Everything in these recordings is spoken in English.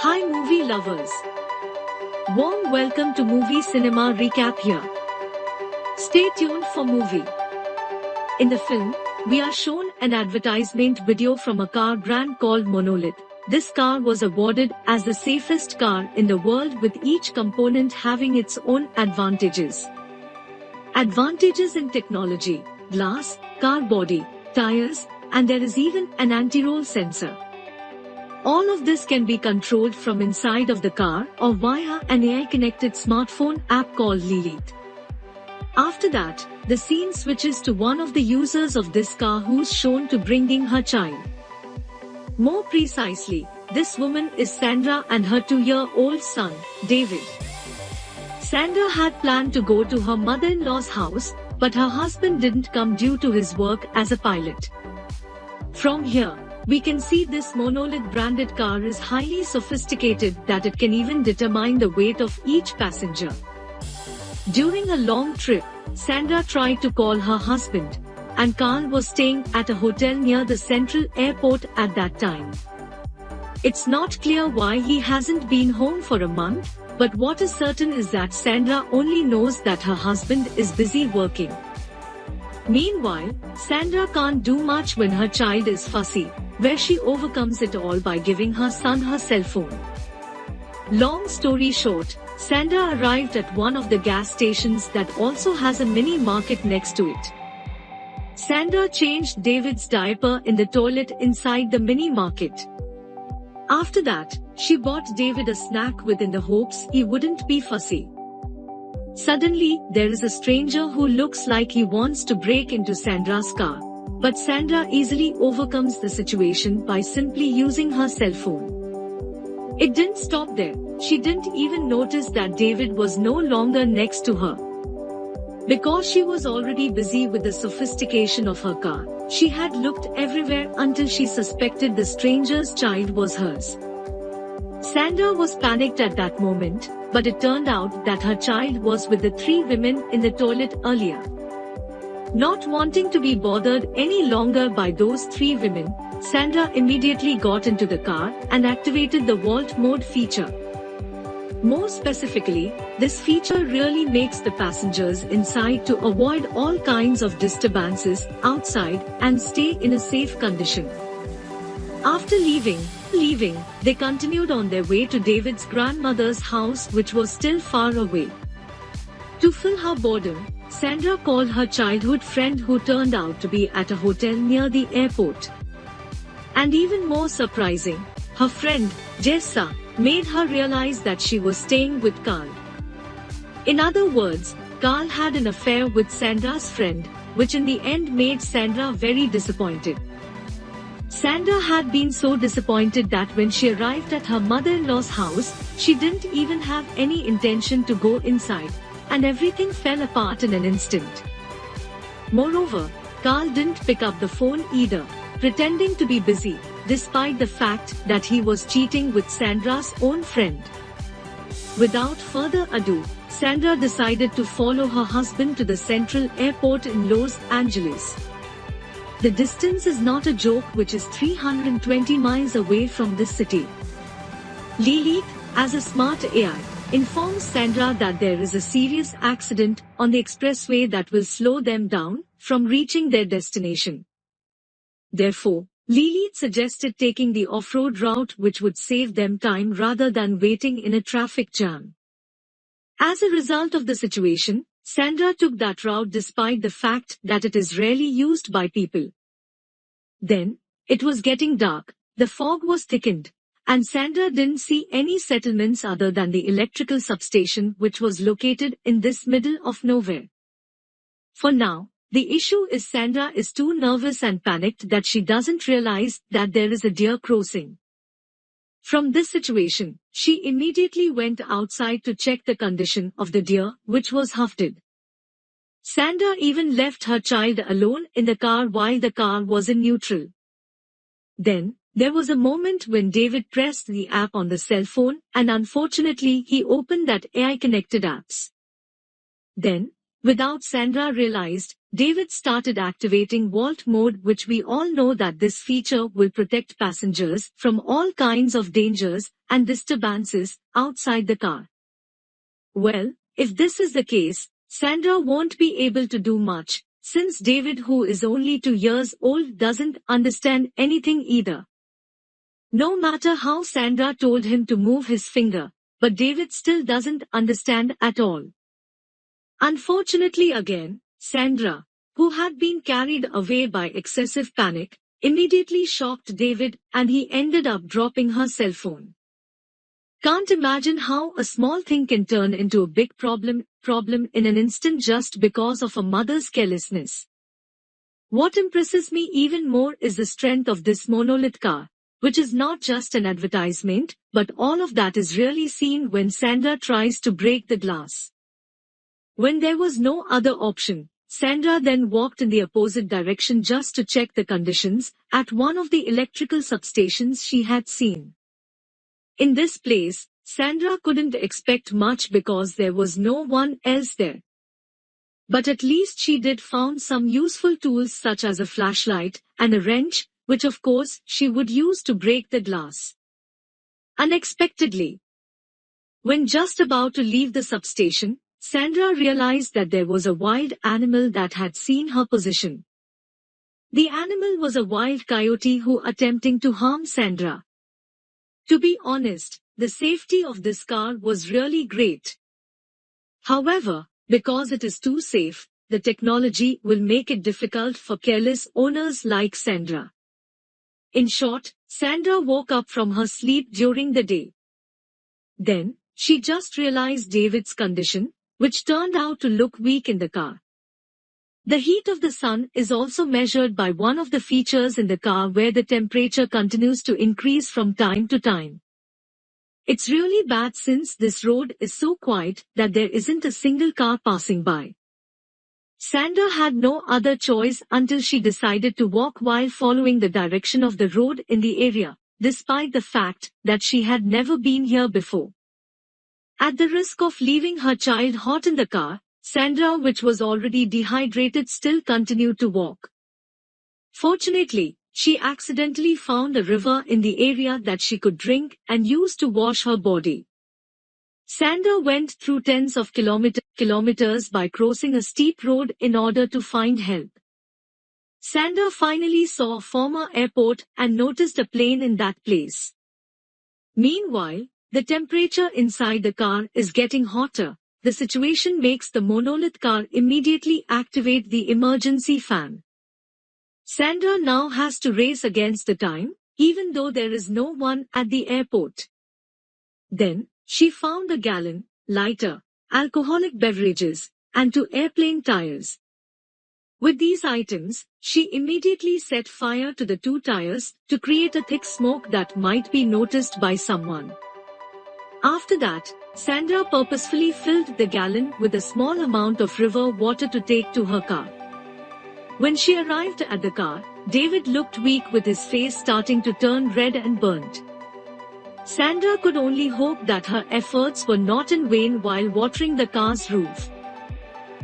Hi movie lovers. Warm welcome to Movie Cinema Recap here. Stay tuned for movie. In the film, we are shown an advertisement video from a car brand called Monolith. This car was awarded as the safest car in the world, with each component having its own advantages. Advantages in technology: glass, car body, tires, and there is even an anti-roll sensor. All of this can be controlled from inside of the car or via an AI-connected smartphone app called Lilith. After that, the scene switches to one of the users of this car who's shown to bringing her child. More precisely, this woman is Sandra and her 2-year-old son, David. Sandra had planned to go to her mother-in-law's house, but her husband didn't come due to his work as a pilot. From here, we can see this Monolith branded car is highly sophisticated, that it can even determine the weight of each passenger. During a long trip, Sandra tried to call her husband, and Carl was staying at a hotel near the central airport at that time. It's not clear why he hasn't been home for a month, but what is certain is that Sandra only knows that her husband is busy working. Meanwhile, Sandra can't do much when her child is fussy, where she overcomes it all by giving her son her cell phone. Long story short, Sandra arrived at one of the gas stations that also has a mini market next to it. Sandra changed David's diaper in the toilet inside the mini market. After that, she bought David a snack within the hopes he wouldn't be fussy. Suddenly, there is a stranger who looks like he wants to break into Sandra's car. But Sandra easily overcomes the situation by simply using her cell phone. It didn't stop there. She didn't even notice that David was no longer next to her. Because she was already busy with the sophistication of her car, she had looked everywhere until she suspected the stranger's child was hers. Sandra was panicked at that moment, but it turned out that her child was with the 3 women in the toilet earlier. Not wanting to be bothered any longer by those 3 women, Sandra immediately got into the car and activated the vault mode feature. More specifically, this feature really makes the passengers inside to avoid all kinds of disturbances outside and stay in a safe condition. After leaving, they continued on their way to David's grandmother's house, which was still far away. To fill her boredom, Sandra called her childhood friend, who turned out to be at a hotel near the airport. And even more surprising, her friend, Jessa, made her realize that she was staying with Carl. In other words, Carl had an affair with Sandra's friend, which in the end made Sandra very disappointed. Sandra had been so disappointed that when she arrived at her mother-in-law's house, she didn't even have any intention to go inside, and everything fell apart in an instant. Moreover, Carl didn't pick up the phone either, pretending to be busy, despite the fact that he was cheating with Sandra's own friend. Without further ado, Sandra decided to follow her husband to the central airport in Los Angeles. The distance is not a joke, which is 320 miles away from this city. Lilith, as a smart AI, informs Sandra that there is a serious accident on the expressway that will slow them down from reaching their destination. Therefore, Lilith suggested taking the off-road route, which would save them time rather than waiting in a traffic jam. As a result of the situation, Sandra took that route despite the fact that it is rarely used by people. Then, it was getting dark, the fog was thickened, and Sandra didn't see any settlements other than the electrical substation, which was located in this middle of nowhere. For now, the issue is Sandra is too nervous and panicked that she doesn't realize that there is a deer crossing. From this situation, she immediately went outside to check the condition of the deer, which was hoofed. Sandra even left her child alone in the car while the car was in neutral. Then, there was a moment when David pressed the app on the cell phone, and unfortunately he opened that AI-connected apps. Then, Without Sandra realized, David started activating vault mode, which we all know that this feature will protect passengers from all kinds of dangers and disturbances outside the car. Well, if this is the case, Sandra won't be able to do much, since David, who is only 2 years old, doesn't understand anything either. No matter how Sandra told him to move his finger, but David still doesn't understand at all. Unfortunately again, Sandra, who had been carried away by excessive panic, immediately shocked David and he ended up dropping her cell phone. Can't imagine how a small thing can turn into a big problem in an instant just because of a mother's carelessness. What impresses me even more is the strength of this monolith car, which is not just an advertisement, but all of that is really seen when Sandra tries to break the glass. When there was no other option, Sandra then walked in the opposite direction just to check the conditions at one of the electrical substations she had seen. In this place, Sandra couldn't expect much because there was no one else there. But at least she did found some useful tools such as a flashlight and a wrench, which of course she would use to break the glass. Unexpectedly, when just about to leave the substation, Sandra realized that there was a wild animal that had seen her position. The animal was a wild coyote who attempting to harm Sandra. To be honest, the safety of this car was really great. However, because it is too safe, the technology will make it difficult for careless owners like Sandra. In short, Sandra woke up from her sleep during the day. Then, she just realized David's condition, which turned out to look weak in the car. The heat of the sun is also measured by one of the features in the car where the temperature continues to increase from time to time. It's really bad since this road is so quiet that there isn't a single car passing by. Sandra had no other choice until she decided to walk while following the direction of the road in the area, despite the fact that she had never been here before. At the risk of leaving her child hot in the car, Sandra, which was already dehydrated, still continued to walk. Fortunately, she accidentally found a river in the area that she could drink and use to wash her body. Sandra went through tens of kilometers by crossing a steep road in order to find help. Sandra finally saw a former airport and noticed a plane in that place. Meanwhile, the temperature inside the car is getting hotter. The situation makes the monolith car immediately activate the emergency fan. Sandra now has to race against the time, even though there is no one at the airport. Then, she found a gallon, lighter, alcoholic beverages, and 2 airplane tires. With these items, she immediately set fire to the 2 tires to create a thick smoke that might be noticed by someone. After that, Sandra purposefully filled the gallon with a small amount of river water to take to her car. When she arrived at the car, David looked weak with his face starting to turn red and burnt. Sandra could only hope that her efforts were not in vain while watering the car's roof.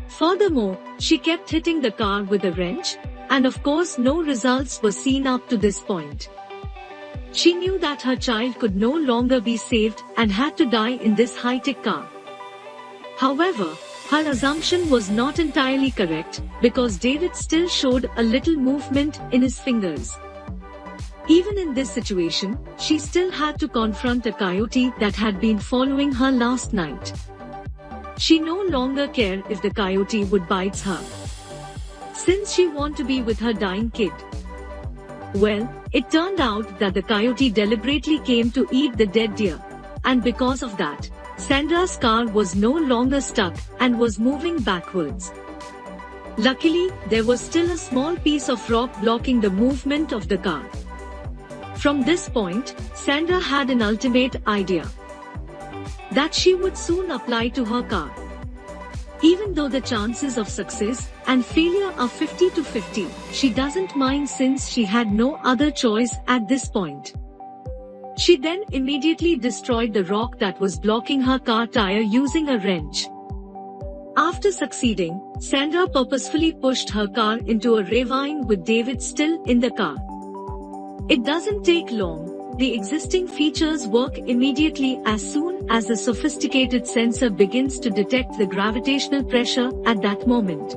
Furthermore, she kept hitting the car with a wrench, and of course no results were seen up to this point. She knew that her child could no longer be saved and had to die in this high-tech car. However, her assumption was not entirely correct, because David still showed a little movement in his fingers. Even in this situation, she still had to confront a coyote that had been following her last night. She no longer cared if the coyote would bite her, since she wanted to be with her dying kid. Well, it turned out that the coyote deliberately came to eat the dead deer, and because of that, Sandra's car was no longer stuck and was moving backwards. Luckily, there was still a small piece of rock blocking the movement of the car. From this point, Sandra had an ultimate idea that she would soon apply to her car. Even though the chances of success and failure are 50-50, she doesn't mind since she had no other choice at this point. She then immediately destroyed the rock that was blocking her car tire using a wrench. After succeeding, Sandra purposefully pushed her car into a ravine with David still in the car. It doesn't take long. The existing features work immediately as soon as the sophisticated sensor begins to detect the gravitational pressure at that moment.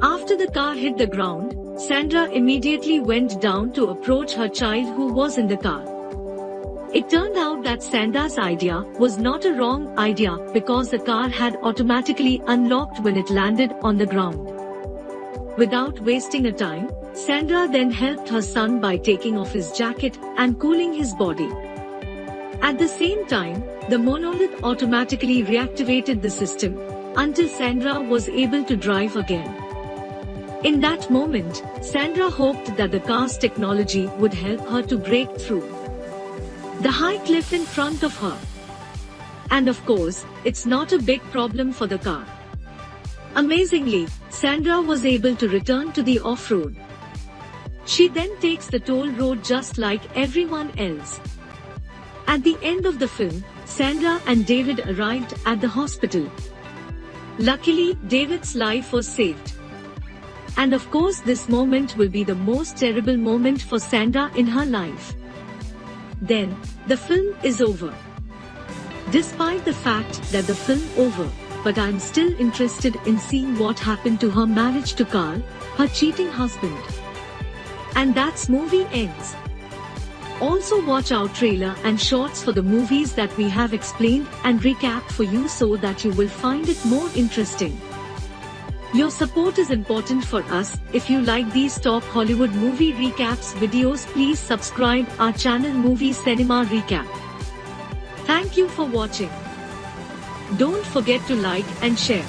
After the car hit the ground, Sandra immediately went down to approach her child who was in the car. It turned out that Sandra's idea was not a wrong idea because the car had automatically unlocked when it landed on the ground. Without wasting a time, Sandra then helped her son by taking off his jacket and cooling his body. At the same time, the monolith automatically reactivated the system until Sandra was able to drive again. In that moment, Sandra hoped that the car's technology would help her to break through the high cliff in front of her. And of course, it's not a big problem for the car. Amazingly, Sandra was able to return to the off-road. She then takes the toll road just like everyone else. At the end of the film, Sandra and David arrived at the hospital. Luckily, David's life was saved. And of course, this moment will be the most terrible moment for Sandra in her life. Then, the film is over. Despite the fact that the film over, but I'm still interested in seeing what happened to her marriage to Carl, her cheating husband. And that's movie ends. Also watch our trailer and shorts for the movies that we have explained and recapped for you so that you will find it more interesting. Your support is important for us. If you like these top Hollywood movie recaps videos, please subscribe our channel Movie Cinema Recap. Thank you for watching. Don't forget to like and share.